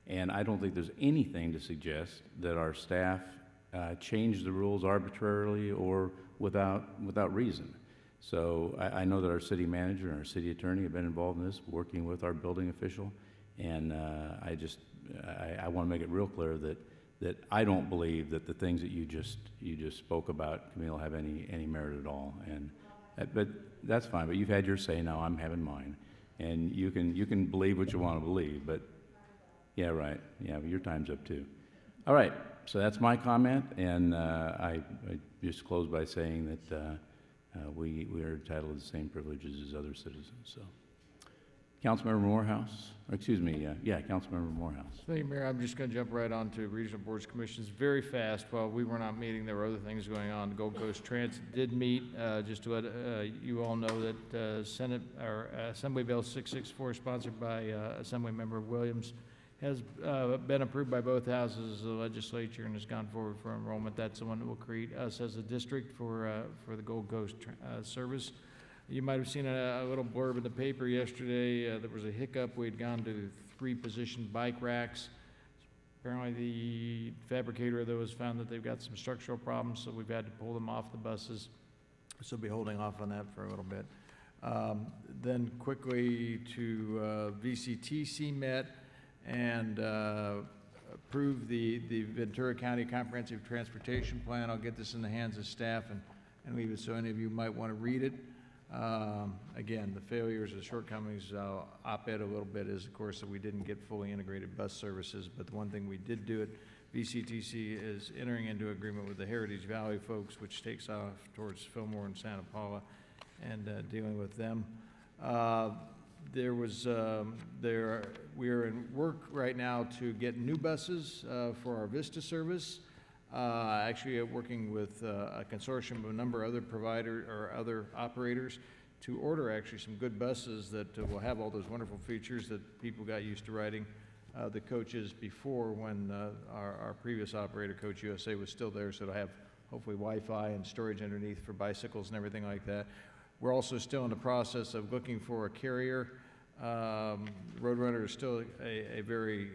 And I don't think there's anything to suggest that our staff change the rules arbitrarily or without reason. So I know that our city manager and our city attorney have been involved in this, working with our building official, and I want to make it real clear that I don't believe that the things that you just spoke about, Camille, have any merit at all. And but that's fine. But you've had your say. Now I'm having mine, and you can believe what you want to believe. But yeah, right. Yeah, but your time's up too. All right. So that's my comment, and I just close by saying that we are entitled to the same privileges as other citizens. So, Councilmember Morehouse, or excuse me, Councilmember Morehouse. Thank you, Mayor. I'm just going to jump right on to regional boards commissions very fast. While we were not meeting, there were other things going on. The Gold Coast Transit did meet. Just to let you all know that Assembly Bill 664, sponsored by Assemblymember Williams, has been approved by both houses of the legislature and has gone forward for enrollment. That's the one that will create us as a district for the Gold Coast service. You might have seen a little blurb in the paper yesterday. There was a hiccup. We had gone to 3-position bike racks. Apparently the fabricator of those found that they've got some structural problems, so we've had to pull them off the buses. So we'll be holding off on that for a little bit. Then quickly to VCTC met and approve the Ventura County Comprehensive Transportation Plan. I'll get this in the hands of staff and leave it so any of you might want to read it. Again, the failures and shortcomings, op-ed a little bit is, of course, that we didn't get fully integrated bus services, but the one thing we did do at VCTC is entering into agreement with the Heritage Valley folks, which takes off towards Fillmore and Santa Paula, and dealing with them. We are in work right now to get new buses for our Vista service. Actually working with a consortium of a number of other providers or other operators to order actually some good buses that will have all those wonderful features that people got used to riding the coaches before, when our previous operator, Coach USA, was still there. So it'll have hopefully Wi-Fi and storage underneath for bicycles and everything like that. We're also still in the process of looking for a carrier. Roadrunner is still a very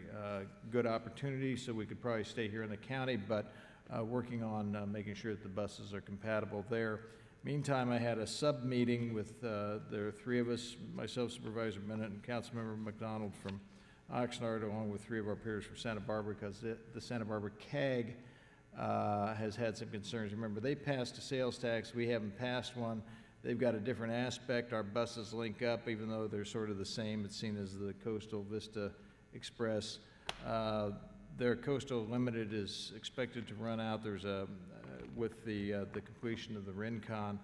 good opportunity, so we could probably stay here in the county, but working on making sure that the buses are compatible there. Meantime, I had a sub-meeting with there are 3 of us, myself, Supervisor Bennett, and Councilmember McDonald from Oxnard, along with 3 of our peers from Santa Barbara, because the Santa Barbara CAG has had some concerns. Remember, they passed a sales tax. We haven't passed one. They've got a different aspect. Our buses link up, even though they're sort of the same. It's seen as the Coastal Vista Express. Their Coastal Limited is expected to run out. There's with the completion of the Rincon.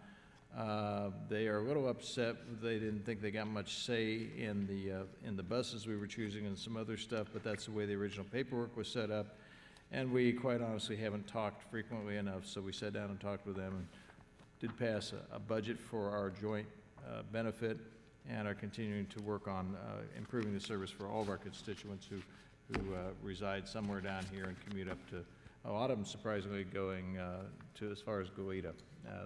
They are a little upset. They didn't think they got much say in the buses we were choosing and some other stuff, but that's the way the original paperwork was set up. And we quite honestly haven't talked frequently enough, so we sat down and talked with them and did pass a budget for our joint benefit, and are continuing to work on improving the service for all of our constituents who reside somewhere down here and commute up to, a lot of them surprisingly going to as far as Goleta.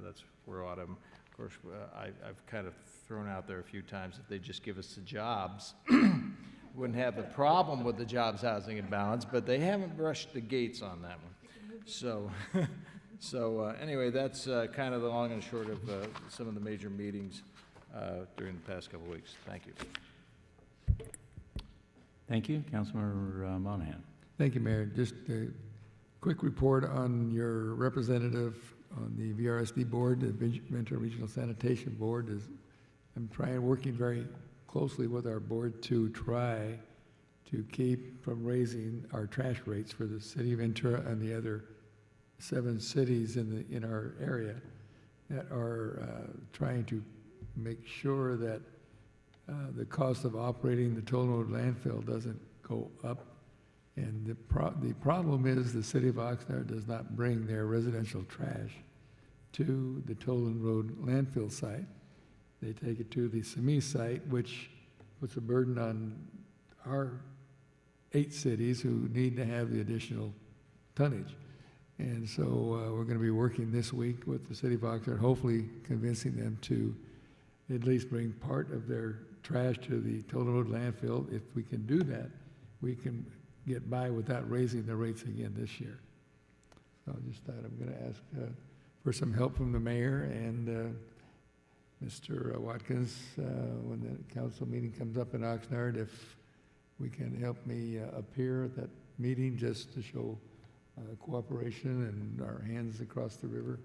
That's where a lot of them, of course, I've kind of thrown out there a few times that they just give us the jobs. Wouldn't have the problem with the jobs, housing, and balance, but they haven't brushed the gates on that one. So. Anyway, that's kind of the long and short of some of the major meetings during the past couple of weeks. Thank you. Thank you. Councilmember Monahan. Thank you, Mayor. Just a quick report on your representative on the VRSD board, the Ventura Regional Sanitation Board. I'm working very closely with our board to try to keep from raising our trash rates for the city of Ventura and the other 7 cities in our area that are trying to make sure that the cost of operating the toll road landfill doesn't go up. And the problem is the city of Oxnard does not bring their residential trash to the toll road landfill site. They take it to the SEMI site, which puts a burden on our 8 cities who need to have the additional tonnage. And so we're going to be working this week with the city of Oxnard, hopefully convincing them to at least bring part of their trash to the toll road landfill. If we can do that, we can get by without raising the rates again this year. So I just thought I'm going to ask for some help from the mayor and Mr. Watkins, when the council meeting comes up in Oxnard, if we can help me appear at that meeting just to show cooperation and our hands across the river.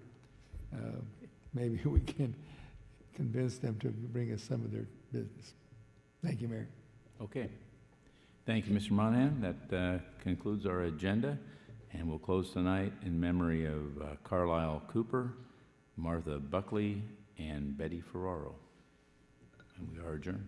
Maybe we can convince them to bring us some of their business. Thank you, Mayor. Okay. Thank you, Mr. Monahan. That concludes our agenda, and we'll close tonight in memory of Carlisle Cooper, Martha Buckley, and Betty Ferraro. And we are adjourned.